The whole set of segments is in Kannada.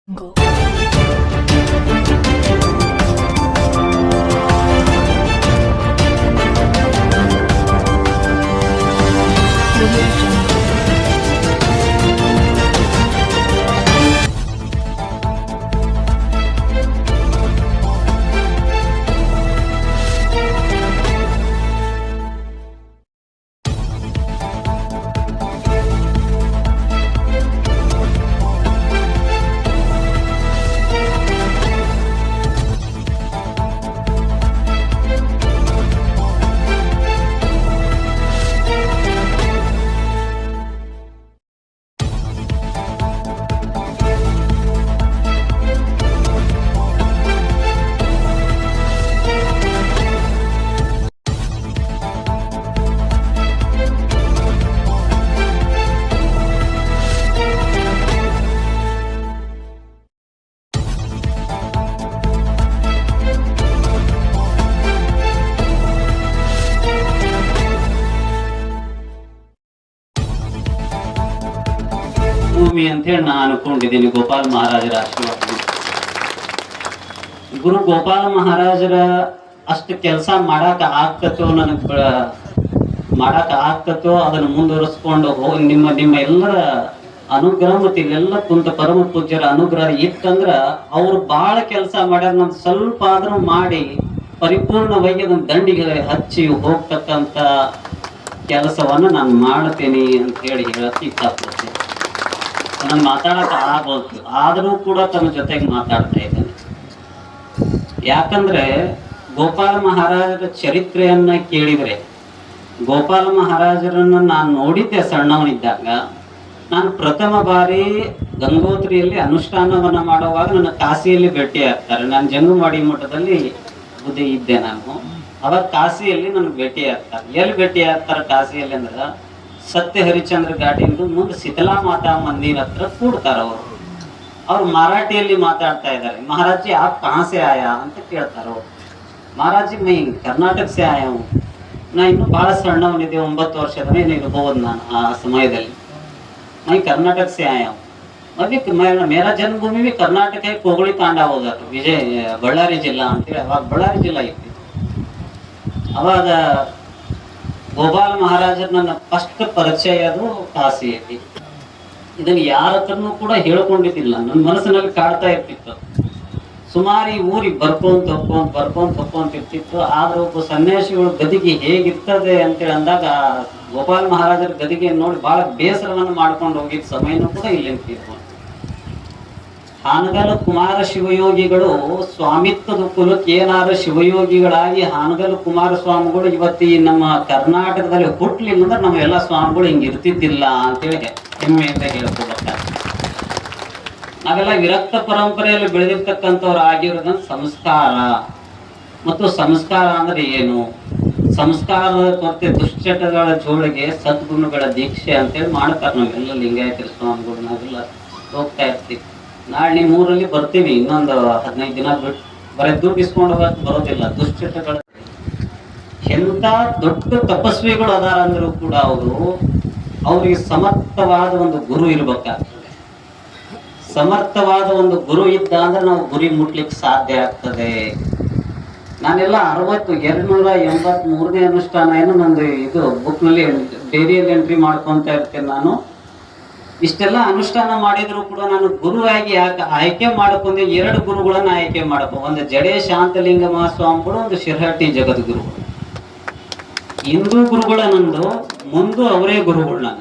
Go. ಭೂಮಿ ಅಂತ ಹೇಳಿ ನಾನು ಅನ್ಕೊಂಡಿದ್ದೀನಿ. ಗೋಪಾಲ ಮಹಾರಾಜರ ಆಶೀರ್ವಾದ. ಗುರು ಗೋಪಾಲ ಮಹಾರಾಜರ ಅಷ್ಟು ಕೆಲಸ ಮಾಡಾಕ ಆಗ್ತತೋ ಅದನ್ನು ಮುಂದುವರಿಸ್ಕೊಂಡು ನಿಮ್ಮ ಎಲ್ಲರ ಅನುಗ್ರಹ ಮತ್ತು ಇಲ್ಲೆಲ್ಲ ಕುಂತ ಪರಮ ಪೂಜ್ಯರ ಅನುಗ್ರಹ ಇತ್ತಂದ್ರ ಅವ್ರು ಬಹಳ ಕೆಲಸ ಮಾಡ್ಯಾರ. ನಮ್ದು ಸ್ವಲ್ಪ ಆದ್ರೂ ಮಾಡಿ ಪರಿಪೂರ್ಣವಾಗಿ ಅದನ್ನ ದಂಡಿಗೆ ಹಚ್ಚಿ ಹೋಗ್ತಕ್ಕಂತ ಕೆಲಸವನ್ನ ನಾನು ಮಾಡ್ತೀನಿ ಅಂತ ಹೇಳಿ ಹೇಳಕ್ಕೆ ಇಷ್ಟಪಡ್ತೀನಿ. ನಾನು ಮಾತಾಡಕ್ ಆಗ್ಬೋದು, ಆದರೂ ಕೂಡ ತಮ್ಮ ಜೊತೆಗೆ ಮಾತಾಡ್ತಾ ಇದ್ದೇನೆ. ಯಾಕಂದ್ರೆ ಗೋಪಾಲ ಮಹಾರಾಜರ ಚರಿತ್ರೆಯನ್ನ ಕೇಳಿದ್ರೆ, ಗೋಪಾಲ ಮಹಾರಾಜರನ್ನ ನಾನು ನೋಡಿದ್ದೆ ಸಣ್ಣವನಿದ್ದಾಗ. ನಾನು ಪ್ರಥಮ ಬಾರಿ ಗಂಗೋತ್ರಿಯಲ್ಲಿ ಅನುಷ್ಠಾನವನ್ನ ಮಾಡುವಾಗ ನನ್ನ ಕಾಶಿಯಲ್ಲಿ ಭೇಟಿ ಆಗ್ತಾರೆ. ನಾನು ಜಂಗುಮಾಡಿ ಮಠದಲ್ಲಿ ಬುದ್ಧಿ ಇದ್ದೆ ನಾನು. ಅವಾಗ ಕಾಶಿಯಲ್ಲಿ ನನಗೆ ಭೇಟಿ ಆಗ್ತಾರೆ. ಎಲ್ಲಿ ಭೇಟಿ ಆಗ್ತಾರೆ ಕಾಶಿಯಲ್ಲಿ ಅಂದ್ರೆ ಸತ್ಯ ಹರಿಶ್ಚಂದ್ರ ಘಾಟಿಂದು ಮುಂದೆ ಶೀತಲಾ ಮಾತಾ ಮಂದಿರ ಹತ್ರ ಕೂಡ್ತಾರ. ಅವ್ರು ಮರಾಠಿಯಲ್ಲಿ ಮಾತಾಡ್ತಾ ಇದ್ದಾರೆ. ಮಹಾರಾಜ್ ಜಿ ಆಪ್ ಕहाँ से आया ಅಂತ ಕೇಳ್ತಾರ ಅವ್ರು. ಮಹಾರಾಜ್ ಜಿ ಮೈ ಕರ್ನಾಟಕ से आया हूँ. ನಾ ಇನ್ನು ಬಹಳ ಸಣ್ಣವನಿದ್ದೆ, 9 ವರ್ಷದ ಇರ್ಬೋದು ನಾನು ಆ ಸಮಯದಲ್ಲಿ. मैं कर्नाटक से आया हूँ. अभी मेरा जन्मभूमि भी कर्नाटक है. कोगಳಿ ತಾಂಡಾ ಹೋದಾರು ವಿಜಯ ಬಳ್ಳಾರಿ ಜಿಲ್ಲಾ ಅಂತೇಳಿ ಅವಾಗ ಬಳ್ಳಾರಿ ಜಿಲ್ಲಾ ಇತ್ತು. ಅವಾಗ ಗೋಪಾಲ ಮಹಾರಾಜರ ನನ್ನ ಫಸ್ಟ್ ಪರಿಚಯ ಅದು ಕಾಶಿಯಲ್ಲಿ. ಇದನ್ನು ಯಾರ ಹತ್ರನೂ ಕೂಡ ಹೇಳ್ಕೊಂಡಿದ್ದಿಲ್ಲ, ನನ್ನ ಮನಸ್ಸಿನಲ್ಲಿ ಕಾಡ್ತಾ ಇರ್ತಿತ್ತು. ಸುಮಾರು ಈ ಊರಿಗೆ ಬರ್ಕೊಂತ ಇರ್ತಿತ್ತು. ಆದ್ರೆ ಒಬ್ಬ ಸನ್ಯಾಸಿಗಳು ಗದಿಗೆ ಹೇಗಿರ್ತದೆ ಅಂತೇಳಿ ಅಂದಾಗ ಗೋಪಾಲ ಮಹಾರಾಜರ ಗದಿಗೆ ನೋಡಿ ಬಹಳ ಬೇಸರವನ್ನು ಮಾಡ್ಕೊಂಡು ಹೋಗಿದ್ದ ಸಮಯನೂ ಕೂಡ ಇಲ್ಲಿ ನಿಂತಿರ್ಬೋದು. ಹಾನಗಲ್ ಕುಮಾರ ಶಿವಯೋಗಿಗಳು ಸ್ವಾಮಿತ್ವದ ಕುಲಕ್ಕೆ ಏನಾದ್ರು ಶಿವಯೋಗಿಗಳಾಗಿ ಹಾನಗಲ್ ಕುಮಾರ ಸ್ವಾಮಿಗಳು ಇವತ್ತು ಈ ನಮ್ಮ ಕರ್ನಾಟಕದಲ್ಲಿ ಹುಟ್ಲಿಲ್ಲ ಅಂದ್ರೆ ನಮ್ಮ ಎಲ್ಲ ಸ್ವಾಮಿಗಳು ಹಿಂಗ ಇರ್ತಿದ್ದಿಲ್ಲ ಅಂತೇಳಿ ಹೆಮ್ಮೆಯಿಂದ ಹೇಳ್ಕೊಬೇಕಾಗ್ತದೆ. ನಾವೆಲ್ಲ ವಿರಕ್ತ ಪರಂಪರೆಯಲ್ಲಿ ಬೆಳೆದಿರ್ತಕ್ಕಂಥವ್ರು ಆಗಿರೋದನ್ನ ಸಂಸ್ಕಾರ ಮತ್ತು ಸಂಸ್ಕಾರ ಅಂದ್ರೆ ಏನು, ಸಂಸ್ಕಾರದ ಕೊರತೆ ದುಶ್ಚಟಗಳ ಜೋಳಿಗೆ ಸದ್ಗುಣಗಳ ದೀಕ್ಷೆ ಅಂತೇಳಿ ಮಾಡ್ತಾರೆ. ನಾವೆಲ್ಲ ಲಿಂಗಾಯತರ ಸ್ವಾಮಿಗಳು ನಾವೆಲ್ಲ ಹೋಗ್ತಾ ಇರ್ತೀವಿ. ನಾಳೆ ನಿಮ್ಮ ಊರಲ್ಲಿ ಬರ್ತೀವಿ, ಇನ್ನೊಂದು 15 ದಿನ ಬಿಟ್ಟು. ಬರೀ ದುಡ್ಡು ಇಸ್ಕೊಂಡು ಹೋಗಕ್ಕೆ ಬರೋದಿಲ್ಲ. ದುಶ್ಚಟಗಳ ಎಂತ ದೊಡ್ಡ ತಪಸ್ವಿಗಳು ಅದಾರ ಅಂದ್ರೂ ಕೂಡ ಅವ್ರಿಗೆ ಸಮರ್ಥವಾದ ಒಂದು ಗುರು ಇರ್ಬೇಕಾಗ್ತದೆ. ಸಮರ್ಥವಾದ ಒಂದು ಗುರು ಇದ್ದ ಅಂದ್ರೆ ನಾವು ಗುರಿ ಮುಟ್ಲಿಕ್ಕೆ ಸಾಧ್ಯ ಆಗ್ತದೆ. ನಾನೆಲ್ಲ 283ನೇ ಅನುಷ್ಠಾನ ಏನೋ ನಂದು ಇದು ಬುಕ್ನಲ್ಲಿ ಡೈರಿಯಲ್ಲಿ ಎಂಟ್ರಿ ಮಾಡ್ಕೊಂತ ಇರ್ತೇನೆ. ನಾನು ಇಷ್ಟೆಲ್ಲ ಅನುಷ್ಠಾನ ಮಾಡಿದ್ರು ಕೂಡ ನಾನು ಗುರುವಾಗಿ ಯಾಕೆ ಆಯ್ಕೆ ಮಾಡ್ಕೊಂಡೆ, 2 ಗುರುಗಳನ್ನ ಆಯ್ಕೆ ಮಾಡ್ಕೊಂಡು, ಒಂದು ಜಡೆ ಶಾಂತಲಿಂಗ ಮಹಾಸ್ವಾಮಿಗಳು, ಒಂದು ಶಿರಹಟ್ಟಿ ಜಗದ್ಗುರುಗಳು. ಹಿಂದೂ ಗುರುಗಳ ನಂದು, ಮುಂದೆ ಅವರೇ ಗುರುಗಳು.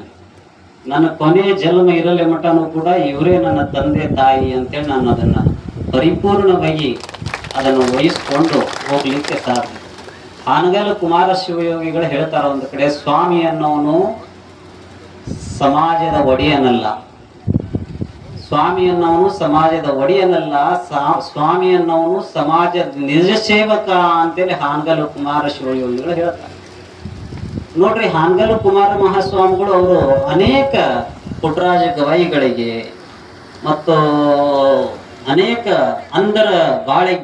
ನನ್ನ ಕೊನೆ ಜನ್ಮ ಇರಲಿ ಮಠನೂ ಕೂಡ ಇವರೇ ನನ್ನ ತಂದೆ ತಾಯಿ ಅಂತೇಳಿ ನಾನು ಅದನ್ನ ಪರಿಪೂರ್ಣವಾಗಿ ಅದನ್ನು ವಹಿಸ್ಕೊಂಡು ಹೋಗ್ಲಿಕ್ಕೆ ಸಾಧ್ಯ. ಹಾನಗಲ್ ಕುಮಾರ ಶಿವಯೋಗಿಗಳು ಹೇಳ್ತಾರ ಒಂದು ಕಡೆ, ಸ್ವಾಮಿ ಅನ್ನೋನು ಸಮಾಜದ ಒಡೆಯನಲ್ಲ, ಸ್ವಾಮಿ ಅನ್ನೋನು ಸಮಾಜದ ಒಡೆಯನಲ್ಲ, ಸ್ವಾಮಿ ಅನ್ನೋನು ಸಮಾಜದ ನಿಜ ಸೇವಕ ಅಂತೇಳಿ ಹಾನಗಲ್ ಕುಮಾರ ಶಿವಯೋಗಿಗಳು ಹೇಳ್ತಾರೆ. ನೋಡ್ರಿ, ಹಾನಗಲ್ ಕುಮಾರ ಮಹಾಸ್ವಾಮಿಗಳು ಅವರು ಅನೇಕ ಪುಟ್ಟರಾಜ ಗವಾಯಿಗಳಿಗೆ ಮತ್ತು ಅನೇಕ ಅಂಧರ ಬಾಳೆ